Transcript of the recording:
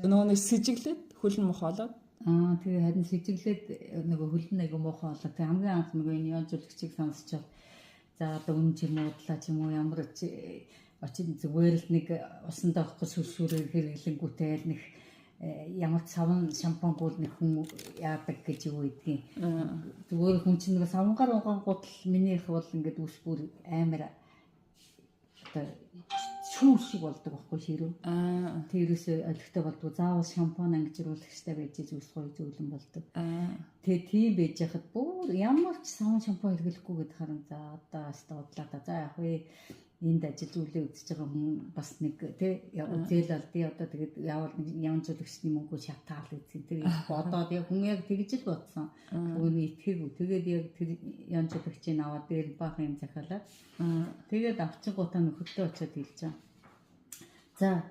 Нөгөө сэжиглээд хөлн мохоолоод. Тэгээ харин сэжиглээд нөгөө хөлн нэг мохоо болоо. Тэг хамгийн анх нөгөө энэ явуулагчийг сонсчод за одоо үн ч юм уу удлаа ч юм уу ямар очиж зүгээр л нэг усан доохгож сүрсүрээр хэрэглэнгүүтэй л нэг ямар савн шампунь нэг хүн яадаг гэж юу гэдгийг. Зүгээр хүн чинь нэг савнгаар угаангууд л минийх бол ингээд үс бүр амар одоо шүүр шиг болдог байхгүй ширүү. Тэрээс олигтой болдог. Заавал шампунь ангижруулагчтай байж зүс гоё зөвлөн болдог. Тэгээ тийм байж хахад бүр ямар ч савн шампунь хэрэглэхгүй гэдэг харин за одоо удлаа та. За яг вэ энд ажил зүйлээ үзэж байгаа хүн бас нэг тий зээл алдъя одоо тэгээд яавал нэг явуулагчны мөнгө шатаал үзсэн. Тэр бодоод яг хүн яг тэгж л бодсон. Өөрөөр итгээгүү. Тэгээд яг тэр явуулагчийн аваад дээр баахан юм захиалаад тэгээд авчингуудаа нөхөдөө очиод хэлж байгаа. За